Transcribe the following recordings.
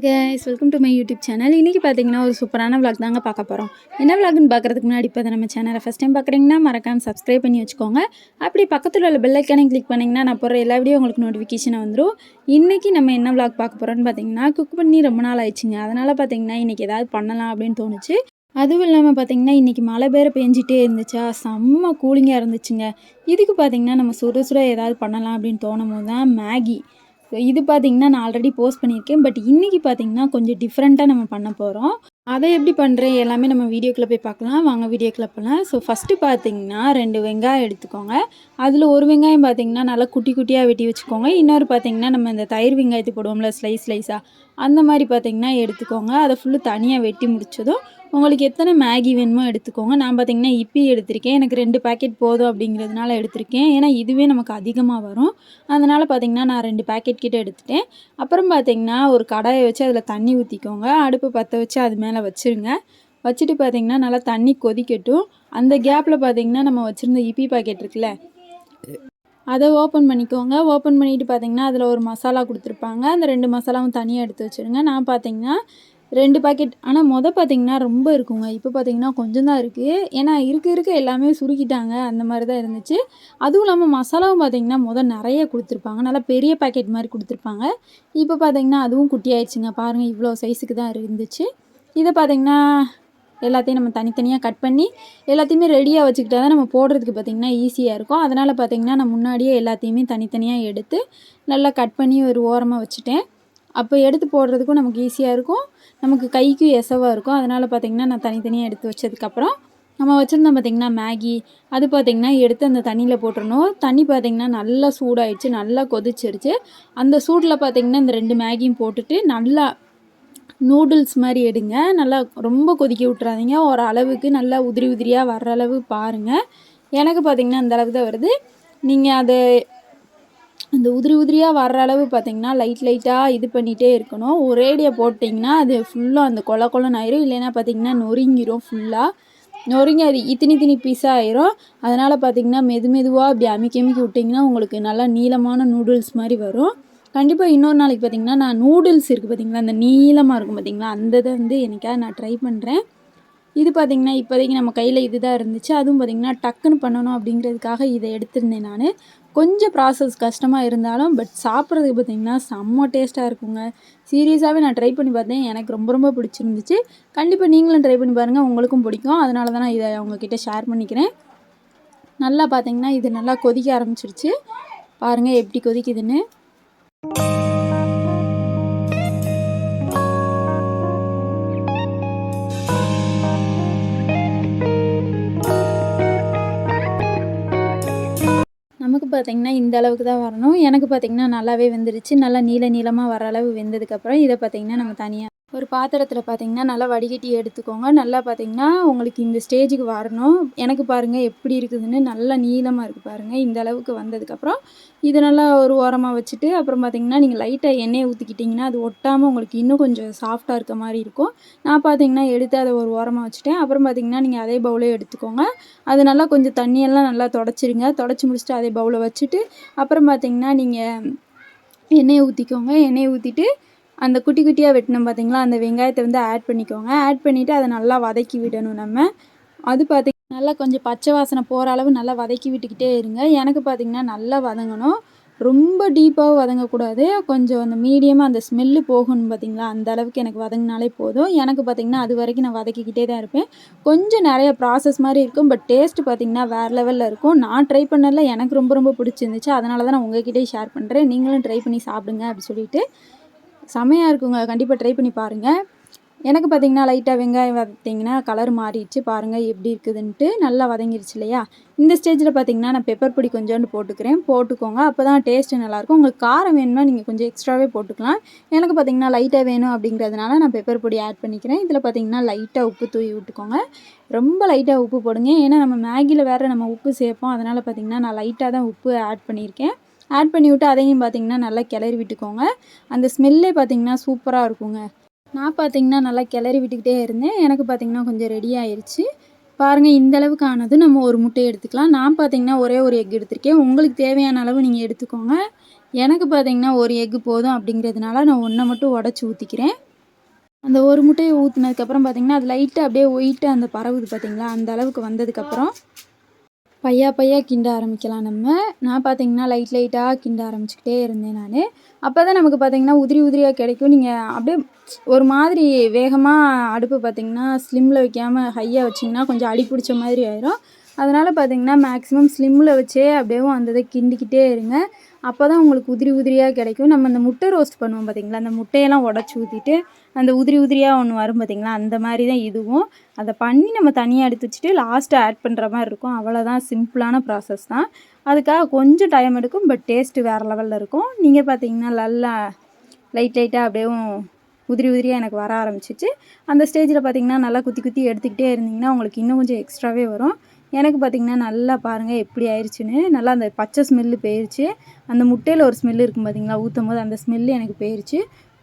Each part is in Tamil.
Guys welcome to my YouTube channel. இன்றைக்கி பார்த்தீங்கன்னா ஒரு சூப்பரான விளாக் தாங்க பார்க்க போகிறோம். என்ன விளாக்னு பார்க்குறதுக்கு முன்னாடி இப்போ நம்ம சேனலை ஃபஸ்ட் டைம் பார்க்குறீங்கன்னா மறக்காமல் சப்ஸ்கிரைப் பண்ணி வச்சுக்கோங்க. அப்படி பக்கத்தில் உள்ள பெல் ஐக்கானையும் கிளிக் பண்ணிங்கன்னா நான் போகிற எல்லா வீடியோ உங்களுக்கு நோட்டிஃபிகேஷன் வந்துடும். இன்றைக்கி நம்ம என்ன விளாக் பார்க்க போகிறோன்னு பார்த்தீங்கன்னா குக் பண்ணி ரொம்ப நாள் ஆயிடுச்சுங்க. அதனால் பார்த்தீங்கன்னா இன்றைக்கி ஏதாவது பண்ணலாம் அப்படின்னு தோணுச்சு. அதுவும் இல்லாமல் பார்த்தீங்கன்னா இன்றைக்கி மழை பேர பெஞ்சிட்டே இருந்துச்சா, செம்ம கூலிங்காக இருந்துச்சுங்க. இதுக்கு பார்த்தீங்கன்னா நம்ம சுட சுட ஏதாவது பண்ணலாம் அப்படின்னு தோணும் போது தான் மேகி. இது பார்த்தீங்கன்னா நான் ஆல்ரெடி போஸ்ட் பண்ணியிருக்கேன். பட் இன்றைக்கி பார்த்தீங்கன்னா கொஞ்சம் டிஃப்ரெண்ட்டாக நம்ம பண்ண போகிறோம். அதை எப்படி பண்ணுறேன் எல்லாமே நம்ம வீடியோக்குள்ளே போய் பார்க்கலாம். வாங்க வீடியோக்குள்ளே போகலாம். ஸோ ஃபஸ்ட்டு பார்த்தீங்கன்னா 2 வெங்காயம் எடுத்துக்கோங்க. அதில் ஒரு வெங்காயம் பார்த்தீங்கன்னா நல்லா குட்டி குட்டியாக வெட்டி வச்சுக்கோங்க. இன்னொரு பார்த்தீங்கன்னா நம்ம இந்த தயிர் வெங்காயத்தை போடுவோம்ல ஸ்லைஸாக, அந்த மாதிரி பார்த்தீங்கன்னா எடுத்துக்கோங்க. அதை ஃபுல்லு தனியாக வெட்டி முடிச்சதும் உங்களுக்கு எத்தனை மேகி வேணுமோ எடுத்துக்கோங்க. நான் பார்த்தீங்கன்னா இப்பி எடுத்திருக்கேன். எனக்கு 2 பேக்கெட் போதும் அப்படிங்கிறதுனால எடுத்திருக்கேன். ஏன்னா இதுவே நமக்கு அதிகமாக வரும். அதனால் பார்த்தீங்கன்னா நான் 2 பேக்கெட் கிட்ட எடுத்துட்டேன். அப்புறம் பார்த்தீங்கன்னா ஒரு கடாயை வச்சு அதில் தண்ணி ஊற்றிக்கோங்க. அடுப்பு பற்ற வச்சு அது மேலே வச்சுருங்க. வச்சுட்டு பார்த்தீங்கன்னா நல்லா தண்ணி கொதிக்கட்டும். அந்த கேப்பில் பார்த்தீங்கன்னா நம்ம வச்சுருந்த இப்பி பாக்கெட் இருக்குல்ல, அதை ஓப்பன் பண்ணிக்கோங்க. ஓப்பன் பண்ணிவிட்டு பார்த்தீங்கன்னா அதில் ஒரு மசாலா கொடுத்துருப்பாங்க. அந்த 2 மசாலாவும் தனியாக எடுத்து வச்சுருங்க. நான் பார்த்தீங்கன்னா 2 பாக்கெட், ஆனால் பார்த்தீங்கன்னா ரொம்ப இருக்குங்க. இப்போ பார்த்தீங்கன்னா கொஞ்சம் தான் இருக்குது. ஏன்னா இருக்க எல்லாமே சுருக்கிட்டாங்க. அந்த மாதிரி தான் இருந்துச்சு. அதுவும் இல்லாமல் மசாலாவும் பார்த்தீங்கன்னா நிறைய கொடுத்துருப்பாங்க. நல்லா பெரிய பாக்கெட் மாதிரி கொடுத்துருப்பாங்க. இப்போ பார்த்தீங்கன்னா அதுவும் குட்டி ஆயிடுச்சுங்க. பாருங்கள் இவ்வளோ சைஸுக்கு தான் இருந்துச்சு. இதை பார்த்தீங்கன்னா எல்லாத்தையும் நம்ம தனித்தனியாக கட் பண்ணி எல்லாத்தையுமே ரெடியாக வச்சுக்கிட்டா தான் நம்ம போடுறதுக்கு பார்த்திங்கன்னா ஈஸியாக இருக்கும். அதனால் பார்த்திங்கன்னா நான் முன்னாடியே எல்லாத்தையுமே தனித்தனியாக எடுத்து நல்லா கட் பண்ணி ஒரு ஓரமாக வச்சுட்டேன். அப்போ எடுத்து போடுறதுக்கும் நமக்கு ஈஸியாக இருக்கும், நமக்கு கைக்கும் எசவாக இருக்கும். அதனால் பார்த்திங்கன்னா நான் தனித்தனியாக எடுத்து வச்சதுக்கப்புறம் நம்ம வச்சுருந்தோம் பார்த்திங்கன்னா மேகி, அது பார்த்திங்கன்னா எடுத்து அந்த தண்ணியில் போட்டுடணும். தண்ணி பார்த்திங்கன்னா நல்லா சூடாயிடுச்சு, நல்லா கொதிச்சிருச்சு. அந்த சூடில் பார்த்திங்கன்னா இந்த 2 மேகியும் போட்டுட்டு நல்லா நூடுல்ஸ் மாதிரி எடுங்க. நல்லா ரொம்ப கொதிக்க விட்றாதீங்க. ஒரு அளவுக்கு நல்லா உதிரி உதிரியாக வர்ற அளவு பாருங்கள். எனக்கு பார்த்திங்கன்னா அந்த அளவு தான் வருது. நீங்கள் அதை அந்த உதிரி உதிரியாக வர்ற அளவு பார்த்திங்கன்னா லைட்டாக இது பண்ணிகிட்டே இருக்கணும். ஒரேடியாக போட்டிங்கன்னா அது ஃபுல்லாக அந்த கொலன்னு ஆயிரும். இல்லைன்னா பார்த்திங்கன்னா நொறுங்கிரும். ஃபுல்லாக நொறுங்கி அது இத்தினி பீஸாக ஆயிரும். அதனால் பார்த்திங்கன்னா மெதுவாக அப்படி அமுக்கி விட்டிங்கன்னா உங்களுக்கு நல்லா நீளமான நூடுல்ஸ் மாதிரி வரும். கண்டிப்பாக இன்னொரு நாளைக்கு பார்த்திங்கன்னா நான் நூடுல்ஸ் இருக்குது பார்த்திங்களா, அந்த நீளமாக இருக்கும் பார்த்திங்களா, அந்த இதை என்னைக்காவது நான் ட்ரை பண்ணுறேன். இது பார்த்திங்கன்னா இப்போதைக்கு நம்ம கையில் இது தான் இருந்துச்சு. அதுவும் பார்த்திங்கன்னா டக்குன்னு பண்ணணும் அப்படிங்கிறதுக்காக இதை எடுத்திருந்தேன் நான். கொஞ்சம் ப்ராசஸ் கஷ்டமாக இருந்தாலும் பட் சாப்பிட்றதுக்கு பார்த்திங்கன்னா செம்ம டேஸ்ட்டாக இருக்குங்க. சீரியஸாகவே நான் ட்ரை பண்ணி பார்த்தேன். எனக்கு ரொம்ப பிடிச்சிருந்துச்சு. கண்டிப்பாக நீங்களும் ட்ரை பண்ணி பாருங்கள், உங்களுக்கும் பிடிக்கும். அதனால தான் நான் இதை உங்ககிட்ட ஷேர் பண்ணிக்கிறேன். நல்லா பார்த்திங்கன்னா இது நல்லா கொதிக்க ஆரம்பிச்சிருச்சு. பாருங்கள் எப்படி கொதிக்குதுன்னு. நமக்கு பார்த்திங்கன்னா இந்த அளவுக்கு தான் வரணும். எனக்கு பார்த்திங்கன்னா நல்லாவே வெந்துருச்சு. நல்லா நீளமாக வர அளவு வெந்ததுக்கப்புறம் இதை பார்த்திங்கன்னா நம்ம தனியாக ஒரு பாத்திரத்தில் பார்த்திங்கன்னா நல்லா வடிகட்டி எடுத்துக்கோங்க. நல்லா பார்த்திங்கன்னா உங்களுக்கு இந்த ஸ்டேஜுக்கு வரணும். எனக்கு பாருங்கள் எப்படி இருக்குதுன்னு, நல்லா நீளமாக இருக்குது பாருங்கள். இந்த அளவுக்கு வந்ததுக்கப்புறம் இதை நல்லா ஒரு ஓரமாக வச்சுட்டு அப்புறம் பார்த்திங்கன்னா நீங்கள் லைட்டாக எண்ணெயை ஊற்றிக்கிட்டிங்கன்னா அது ஒட்டாமல் உங்களுக்கு இன்னும் கொஞ்சம் சாஃப்டாக இருக்க மாதிரி இருக்கும். நான் பார்த்திங்கன்னா எடுத்து அதை ஒரு ஓரமாக வச்சுட்டேன். அப்புறம் பார்த்திங்கன்னா நீங்கள் அதே பவுலே எடுத்துக்கோங்க. அது நல்லா கொஞ்சம் தண்ணியெல்லாம் நல்லா தொடச்சிருங்க. தொடச்சி முடிச்சுட்டு அதே பவுலை வச்சுட்டு அப்புறம் பார்த்திங்கன்னா நீங்கள் எண்ணெயை ஊற்றிக்கோங்க. எண்ணெயை ஊற்றிட்டு அந்த குட்டி குட்டியாக வெட்டினோம் பார்த்திங்களா, அந்த வெங்காயத்தை ஆட் பண்ணிக்கோங்க. ஆட் பண்ணிவிட்டு அதை நல்லா வதக்கி விடணும் நம்ம. அது பார்த்திங்கன்னா நல்லா கொஞ்சம் பச்சை வாசனை போகிற அளவு நல்லா வதக்கி விட்டுக்கிட்டே இருங்க. எனக்கு பார்த்திங்கன்னா நல்லா வதங்கணும். ரொம்ப டீப்பாகவும் வதங்கக்கூடாது. கொஞ்சம் அந்த மீடியமாக அந்த ஸ்மெல்லு போகணும் பார்த்திங்களா, அந்த அளவுக்கு எனக்கு வதங்கினாலே போதும். எனக்கு பார்த்திங்கன்னா அது வரைக்கும் நான் வதக்கிக்கிட்டே தான் இருப்பேன். கொஞ்சம் நிறைய ப்ராசஸ் மாதிரி இருக்கும். பட் டேஸ்ட்டு பார்த்திங்கன்னா வேறு லெவலில் இருக்கும். நான் ட்ரை பண்ணதில் எனக்கு ரொம்ப பிடிச்சிருந்துச்சு. அதனால தான் நான் உங்கள்கிட்டயே ஷேர் பண்ணுறேன். நீங்களும் ட்ரை பண்ணி சாப்பிடுங்க அப்படி சொல்லிட்டு. செமையாக இருக்குங்க. கண்டிப்பாக ட்ரை பண்ணி பாருங்கள். எனக்கு பார்த்திங்கன்னா லைட்டாக வெங்காயம் வதக்கிட்டிங்கன்னா கலர் மாறிடுச்சு. பாருங்கள் எப்படி இருக்குதுன்ட்டு. நல்லா வதங்கிடுச்சு இல்லையா. இந்த ஸ்டேஜில் பார்த்திங்கன்னா நான் பெப்பர் பொடி கொஞ்சோண்டு போட்டுக்கோங்க. அப்போ தான் டேஸ்ட்டு நல்லாயிருக்கும். உங்களுக்கு காரம் வேணும்னா நீங்கள் கொஞ்சம் எக்ஸ்ட்ராவே போட்டுக்கலாம். எனக்கு பார்த்திங்கன்னா லைட்டாக வேணும் அப்படிங்கிறதுனால நான் பெப்பர் பொடி ஆட் பண்ணிக்கிறேன். இதில் பார்த்திங்கன்னா லைட்டாக உப்பு தூவி விட்டுக்கோங்க. ரொம்ப லைட்டாக உப்பு போடுங்க. ஏன்னா நம்ம மேகியில் வேறு நம்ம உப்பு சேர்ப்போம். அதனால் பார்த்திங்கன்னா நான் லைட்டாக தான் உப்பு ஆட் பண்ணியிருக்கேன். ஆட் பண்ணி விட்டு அதையும் பார்த்திங்கன்னா நல்லா கிளறி விட்டுக்கோங்க. அந்த ஸ்மெல்லே பார்த்திங்கன்னா சூப்பராக இருக்குங்க. நான் பார்த்திங்கன்னா நல்லா கிளறி விட்டுக்கிட்டே இருந்தேன். எனக்கு பார்த்திங்கன்னா கொஞ்சம் ரெடி ஆயிடுச்சு. பாருங்கள் இந்த அளவுக்கு ஆனது நம்ம ஒரு முட்டையை எடுத்துக்கலாம். நான் பார்த்திங்கன்னா ஒரே ஒரு எக் எடுத்திருக்கேன். உங்களுக்கு தேவையான அளவு நீங்கள் எடுத்துக்கோங்க. எனக்கு பார்த்திங்கன்னா ஒரு எக்கு போதும் அப்படிங்கிறதுனால நான் 1 மட்டும் உடச்சி ஊற்றிக்கிறேன். அந்த ஒரு முட்டையை ஊற்றுனதுக்கப்புறம் பார்த்திங்கன்னா அது லைட்டாக அப்படியே ஒயிட்டாக அந்த பரவுது பார்த்திங்களா, அந்த அளவுக்கு வந்ததுக்கப்புறம் பையா கிண்ட ஆரம்பிக்கலாம் நான் பார்த்திங்கன்னா லைட்டாக கிண்ட ஆரம்பிச்சுக்கிட்டே இருந்தேன் நான். அப்போ தான் நமக்கு பார்த்திங்கன்னா உதிரியாக கிடைக்கும். நீங்கள் அப்படியே ஒரு மாதிரி வேகமாக அடுப்பு பார்த்திங்கன்னா ஸ்லிம்மில் வைக்காமல் ஹையாக வச்சிங்கன்னா கொஞ்சம் அடி பிடிச்ச மாதிரி ஆயிரும். அதனால் பார்த்திங்கன்னா மேக்ஸிமம் ஸ்லிம்மில் வச்சே அப்படியே அந்த இதை கிண்டிக்கிட்டே இருங்க. அப்போ தான் உங்களுக்கு உதிரியாக கிடைக்கும். நம்ம அந்த முட்டை ரோஸ்ட் பண்ணுவோம் பார்த்திங்களா, அந்த முட்டையெல்லாம் உடச்சி ஊற்றிட்டு அந்த உதிரியாக ஒன்று வரும் பார்த்திங்களா, அந்த மாதிரி தான் இதுவும். அதை பண்ணி நம்ம தனியாக எடுத்து வச்சுட்டு லாஸ்ட்டு ஆட் பண்ணுற மாதிரி இருக்கும். அவ்வளோதான், சிம்பிளான ப்ராசஸ் தான். அதுக்காக கொஞ்சம் டைம் எடுக்கும், பட் டேஸ்ட்டு வேறு லெவலில் இருக்கும். நீங்கள் பார்த்திங்கன்னா நல்லா லைட்டாக அப்படியே உதிரியாக எனக்கு வர ஆரம்பிச்சிச்சு. அந்த ஸ்டேஜில் பார்த்திங்கன்னா நல்லா குத்தி எடுத்துக்கிட்டே இருந்திங்கன்னா உங்களுக்கு இன்னும் கொஞ்சம் எக்ஸ்ட்ராவே வரும். எனக்கு பார்த்திங்கன்னா நல்லா பாருங்கள் எப்படி ஆயிடுச்சுன்னு. நல்லா அந்த பச்சை ஸ்மெல்லு போயிடுச்சு. அந்த முட்டையில் ஒரு ஸ்மெல்லு இருக்கும் பார்த்திங்களா, ஊற்றும் போது அந்த ஸ்மெல்லு எனக்கு போயிடுச்சு.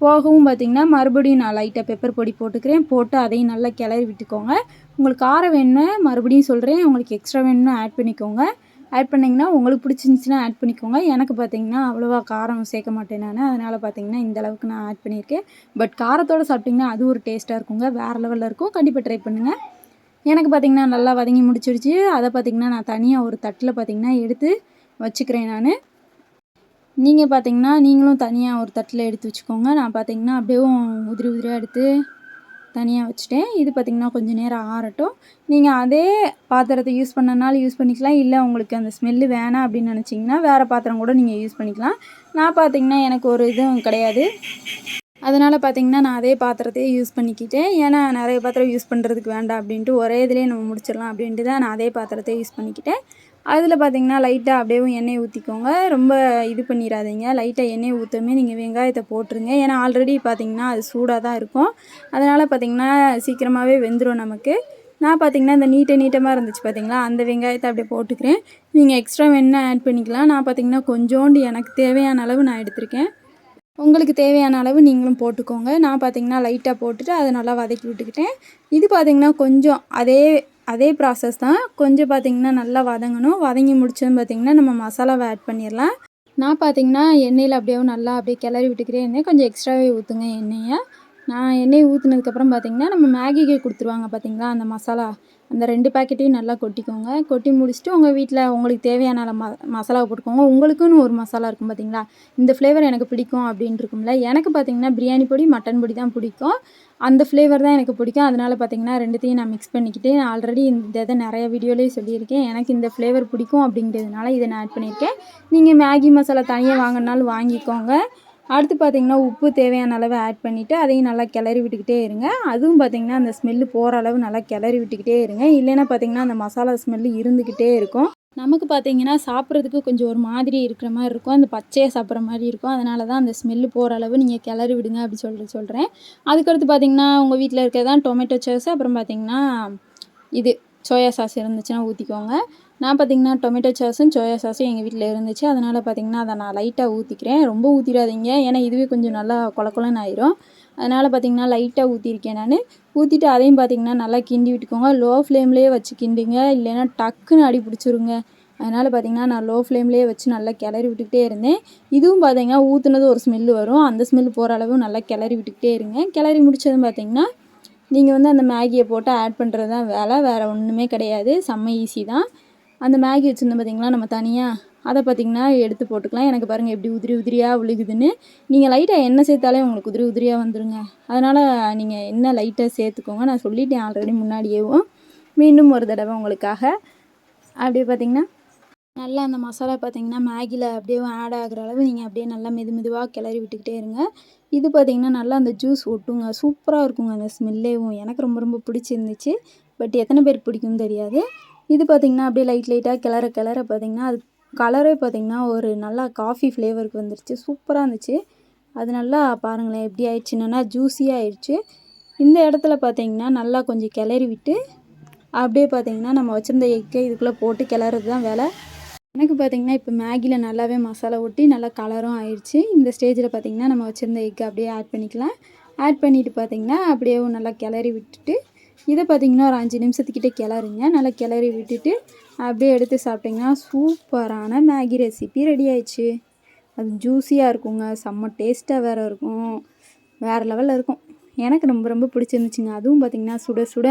போகவும் பார்த்திங்கன்னா மறுபடியும் நான் லைட்டாக பெப்பர் பொடி போட்டுக்கிறேன். போட்டு அதையும் நல்லா கிளறி விட்டுக்கோங்க. உங்களுக்கு காரம் வேணும்னா மறுபடியும் சொல்கிறேன், உங்களுக்கு எக்ஸ்ட்ரா வேணும்னா ஆட் பண்ணிக்கோங்க. ஆட் பண்ணிங்கன்னா உங்களுக்கு பிடிச்சிருந்துச்சின்னா ஆட் பண்ணிக்கோங்க. எனக்கு பார்த்திங்கன்னா அவ்வளோவா காரம் சேர்க்க மாட்டேன் நான். அதனால் பார்த்திங்கன்னா இந்தளவுக்கு நான் ஆட் பண்ணியிருக்கேன். பட் காரத்தோடு சாப்பிட்டிங்கன்னா அது ஒரு டேஸ்ட்டாக இருக்குங்க, வேறு லெவலில் இருக்கும். கண்டிப்பாக ட்ரை பண்ணுங்கள். எனக்கு பார்த்திங்கன்னா நல்லா வதங்கி முடிச்சிடுச்சு. அதை பார்த்திங்கன்னா நான் தனியாக ஒரு தட்டில் பார்த்திங்கன்னா எடுத்து வச்சுக்கிறேன் நான். நீங்கள் பார்த்திங்கன்னா நீங்களும் தனியாக ஒரு தட்டில் எடுத்து வச்சுக்கோங்க. நான் பார்த்திங்கன்னா அப்படியே உதிரியாக எடுத்து தனியாக வச்சுட்டேன். இது பார்த்திங்கன்னா கொஞ்சம் நேரம் ஆறட்டும். நீங்கள் அதே பாத்திரத்தை யூஸ் பண்ணனாலும் யூஸ் பண்ணிக்கலாம். இல்லை உங்களுக்கு அந்த ஸ்மெல்லு வேணாம் அப்படின்னு நினச்சிங்கன்னா வேறு பாத்திரம் கூட நீங்கள் யூஸ் பண்ணிக்கலாம். நான் பார்த்திங்கன்னா எனக்கு ஒரு இதுவும் கிடையாது, அதனால் பார்த்திங்கன்னா நான் அதே பாத்திரத்தையே யூஸ் பண்ணிக்கிட்டேன். ஏன்னா நிறைய பாத்திரம் யூஸ் பண்ணுறதுக்கு வேண்டாம் அப்படின்ட்டு ஒரே இதிலே நம்ம முடிச்சிடலாம் அப்படின்ட்டு தான் நான் அதே பாத்திரத்தையே யூஸ் பண்ணிக்கிட்டேன். அதில் பார்த்திங்கன்னா லைட்டாக அப்படியே எண்ணெய் ஊற்றிக்கோங்க. ரொம்ப இது பண்ணிடாதீங்க. லைட்டாக எண்ணெய் ஊற்றமே நீங்கள் வெங்காயத்தை போட்டுருங்க. ஏன்னா ஆல்ரெடி பார்த்திங்கன்னா அது சூடாக தான் இருக்கும். அதனால் பார்த்திங்கன்னா சீக்கிரமாகவே வெந்துடும் நமக்கு. நான் பார்த்திங்கன்னா இந்த நீட்டமாக இருந்துச்சு பார்த்திங்களா, அந்த வெங்காயத்தை அப்படியே போட்டுக்கிறேன். நீங்கள் எக்ஸ்ட்ரா வேணுன்னா ஆட் பண்ணிக்கலாம். நான் பார்த்திங்கன்னா கொஞ்சோண்டு எனக்கு தேவையான அளவு நான் எடுத்திருக்கேன். உங்களுக்கு தேவையான அளவு நீங்களும் போட்டுக்கோங்க. நான் பார்த்திங்கன்னா லைட்டாக போட்டுட்டு அதை நல்லா வதக்கி விட்டுக்கிட்டேன். இது பார்த்திங்கன்னா கொஞ்சம் அதே ப்ராசஸ் தான். கொஞ்சம் பார்த்திங்கன்னா நல்லா வதங்கணும். வதங்கி முடிச்சதுன்னு பார்த்திங்கன்னா நம்ம மசாலாவை ஆட் பண்ணிடலாம். நான் பார்த்திங்கன்னா எண்ணெயில் அப்படியே கிளறி விட்டுக்கிறேன். கொஞ்சம் எக்ஸ்ட்ராவே ஊற்றுங்க எண்ணெயை. நான் எண்ணெய் ஊற்றுனதுக்கப்புறம் பார்த்திங்கன்னா நம்ம மேகிக்கு கொடுத்துருவாங்க பார்த்திங்களா அந்த மசாலா, அந்த 2 பேக்கெட்டையும் நல்லா கொட்டிக்கோங்க. கொட்டி முடிச்சுட்டு உங்கள் வீட்டில் உங்களுக்கு தேவையான மசாலாவை போட்டுக்கோங்க. உங்களுக்குன்னு ஒரு மசாலா இருக்கும் பார்த்திங்களா, இந்த ஃப்ளேவர் எனக்கு பிடிக்கும் அப்படின்னு இருக்கும்ல. எனக்கு பார்த்திங்கன்னா பிரியாணி பொடி, மட்டன் பொடி தான் பிடிக்கும். அந்த ஃப்ளேவர் தான் எனக்கு பிடிக்கும். அதனால் பார்த்திங்கன்னா 2த்தையும் நான் மிக்ஸ் பண்ணிக்கிட்டு ஆல்ரெடி இந்த இதை நிறைய வீடியோலேயே சொல்லியிருக்கேன். எனக்கு இந்த ஃப்ளேவர் பிடிக்கும் அப்படிங்கிறதுனால இதை நான் ஆட் பண்ணியிருக்கேன். நீங்கள் மேகி மசாலா தனியாக வாங்கினாலும் வாங்கிக்கோங்க. அடுத்து பார்த்திங்கன்னா உப்பு தேவையான அளவு ஆட் பண்ணிவிட்டு அதையும் நல்லா கிளறி விட்டுக்கிட்டே இருங்க. அதுவும் பார்த்திங்கன்னா அந்த ஸ்மெல்லு போகிற அளவு நல்லா கிளறி விட்டுக்கிட்டே இருங்க. இல்லைன்னா பார்த்திங்கன்னா அந்த மசாலா ஸ்மெல்லு இருந்துக்கிட்டே இருக்கும். நமக்கு பார்த்திங்கன்னா சாப்பிட்றதுக்கு கொஞ்சம் ஒரு மாதிரி இருக்கிற மாதிரி இருக்கும், அந்த பச்சையாக சாப்பிட்ற மாதிரி இருக்கும். அதனால தான் அந்த ஸ்மெல்லு போகிற அளவு நீங்கள் கிளறி விடுங்க அப்படி சொல்கிறேன். அதுக்கடுத்து பார்த்திங்கன்னா உங்கள் வீட்டில் இருக்கிறதான் டொமேட்டோ சாஸ், அப்புறம் பார்த்திங்கன்னா இது சோயா சாஸ் இருந்துச்சுன்னா ஊற்றிக்கோங்க. நான் பார்த்திங்கன்னா டொமேட்டோ சாஸும் சோயா சாஸும் எங்கள் வீட்டில் இருந்துச்சு. அதனால் பார்த்திங்கன்னா அதை நான் லைட்டாக ஊற்றிக்கிறேன். ரொம்ப ஊற்றிடாதீங்க, ஏன்னா இதுவே கொஞ்சம் நல்லா கொலன்னு ஆயிரும். அதனால் பார்த்திங்கன்னா லைட்டாக ஊற்றிருக்கேன் நான். ஊற்றிட்டு அதையும் பார்த்திங்கன்னா நல்லா கிண்டி விட்டுக்கோங்க. லோ ஃப்ளேம்லேயே வச்சு கிண்டுங்க, இல்லைன்னா டக்குன்னு அடி பிடிச்சிருங்க. அதனால் பார்த்திங்கன்னா நான் லோ ஃப்ளேம்லேயே வச்சு நல்லா கிளறி விட்டுக்கிட்டே இருந்தேன். இதுவும் பார்த்திங்கன்னா ஊற்றுனது ஒரு ஸ்மெல்லு வரும், அந்த ஸ்மெல்லு போகிற அளவு நல்லா கிளறி விட்டுக்கிட்டே இருங்க. கிளறி முடிச்சதும் பார்த்திங்கன்னா நீங்கள் அந்த மேகியை போட்டு ஆட் பண்ணுறது தான் வேலை, வேறு ஒன்றுமே கிடையாது. செம்ம ஈஸி தான். அந்த மேகி வச்சுருந்தோம் பார்த்திங்களா நம்ம தனியாக, அதை பார்த்திங்கன்னா எடுத்து போட்டுக்கலாம். எனக்கு பாருங்கள் எப்படி உதிரியாக விழுகுதுன்னு. நீங்கள் லைட்டாக எண்ணெய் சேர்த்தாலே உங்களுக்கு உதிரியாக வந்துடுங்க. அதனால் நீங்கள் எண்ணெய் லைட்டாக சேர்த்துக்கோங்க. நான் சொல்லிட்டேன் ஆல்ரெடி முன்னாடியேவும், மீண்டும் ஒரு தடவை உங்களுக்காக. அப்படியே பார்த்திங்கன்னா நல்லா அந்த மசாலா பார்த்திங்கன்னா மேகியில் அப்படியே ஆட் ஆகிற அளவு நீங்கள் அப்படியே நல்லா மெதுவாக கிளறி விட்டுக்கிட்டே இருங்க. இது பார்த்திங்கன்னா நல்லா அந்த ஜூஸ் ஒட்டுங்க, சூப்பராக இருக்குங்க அந்த ஸ்மெல்லேவும். எனக்கு ரொம்ப பிடிச்சிருந்துச்சு. பட் எத்தனை பேருக்கு பிடிக்கும்னு தெரியாது. இது பார்த்திங்கன்னா அப்படியே லைட்டாக கிளற பார்த்திங்கன்னா அது கலரே பார்த்திங்கன்னா ஒரு நல்லா காஃபி ஃப்ளேவருக்கு வந்துருச்சு, சூப்பராக இருந்துச்சு. அது நல்லா பாருங்களேன் எப்படி ஆயிடுச்சுன்னா ஜூஸியாக ஆயிடுச்சு. இந்த இடத்துல பார்த்திங்கன்னா நல்லா கொஞ்சம் கிளறி விட்டு அப்படியே பார்த்திங்கன்னா நம்ம வச்சுருந்த எக்கை இதுக்குள்ளே போட்டு கிளறது தான் வேலை. எனக்கு பார்த்திங்கன்னா இப்போ மேகியில் நல்லாவே மசாலா ஒட்டி நல்லா கலரும் ஆயிடுச்சு. இந்த ஸ்டேஜில் பார்த்திங்கன்னா நம்ம வச்சுருந்த எக்கை அப்படியே ஆட் பண்ணிக்கலாம். ஆட் பண்ணிவிட்டு பார்த்திங்கன்னா அப்படியே நல்லா கிளறி விட்டுட்டு இதை பார்த்திங்கன்னா ஒரு 5 நிமிஷத்துக்கிட்ட கிளறுங்க. நல்லா கிளறி விட்டுட்டு அப்படியே எடுத்து சாப்பிட்டிங்கன்னா சூப்பரான மேகி ரெசிபி ரெடி ஆயிடுச்சு. அது ஜூஸியாக இருக்குங்க, செம்ம டேஸ்ட்டாக வேறு இருக்கும், வேறு லெவலில் இருக்கும். எனக்கு ரொம்ப ரொம்ப பிடிச்சிருந்துச்சுங்க. அதுவும் பார்த்திங்கன்னா சுட சுட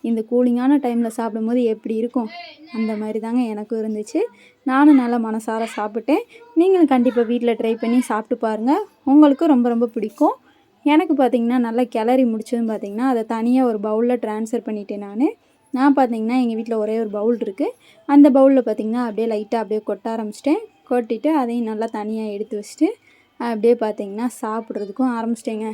இந்த கூலிங்கான டைமில் சாப்பிடும்போது எப்படி இருக்கும் அந்த மாதிரி தாங்க எனக்கும் இருந்துச்சு. நானும் நல்லா மனசார சாப்பிட்டேன். நீங்களும் கண்டிப்பாக வீட்டில் ட்ரை பண்ணி சாப்பிட்டு பாருங்கள். உங்களுக்கும் ரொம்ப ரொம்ப பிடிக்கும். எனக்கு பார்த்திங்கன்னா நல்லா கிளறி முடிச்சதும் பார்த்திங்கன்னா அதை தனியாக ஒரு பவுலில் ட்ரான்ஸ்ஃபர் பண்ணிவிட்டேன். நான் பார்த்திங்கன்னா எங்கள் வீட்டில் ஒரே ஒரு பவுல் இருக்குது. அந்த பவுலில் பார்த்திங்கன்னா அப்படியே லைட்டாக அப்படியே கொட்ட ஆரம்பிச்சிட்டேன். கொட்டிட்டு அதையும் நல்லா தனியாக எடுத்து வச்சுட்டு அப்படியே பார்த்திங்கன்னா சாப்பிட்றதுக்கும் ஆரம்பிச்சிட்டேங்க.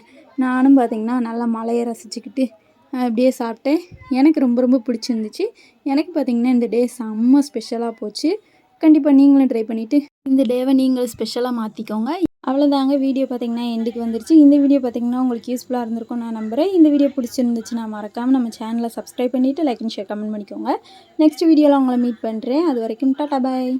நானும் பார்த்திங்கன்னா நல்லா மழையை ரசிச்சுக்கிட்டு அப்படியே சாப்பிட்டேன். எனக்கு ரொம்ப ரொம்ப பிடிச்சிருந்துச்சு. எனக்கு பார்த்திங்கன்னா இந்த டே செம்ம ஸ்பெஷலாக போச்சு. கண்டிப்பாக நீங்களும் ட்ரை பண்ணிவிட்டு இந்த டேவை நீங்கள் ஸ்பெஷலாக மாற்றிக்கோங்க. அவ்வளோதாங்க. வீடியோ பார்த்திங்கன்னா எண்டுக்கு வந்துருச்சு. இந்த வீடியோ பார்த்திங்கன்னா உங்களுக்கு யூஸ்ஃபுல்லாக இருந்திருக்கும் நான் நம்புகிறேன். இந்த வீடியோ பிடிச்சிருந்துச்சுன்னா மறக்காமல் நம்ம சேனலை சப்ஸ்கிரைப் பண்ணிவிட்டு லைக் அண்ட் ஷேர் கமெண்ட் பண்ணிக்கோங்க. நெக்ஸ்ட் வீடியோவில் உங்களை மீட் பண்ணுறேன். அது வரைக்கும் டாடா பாய்.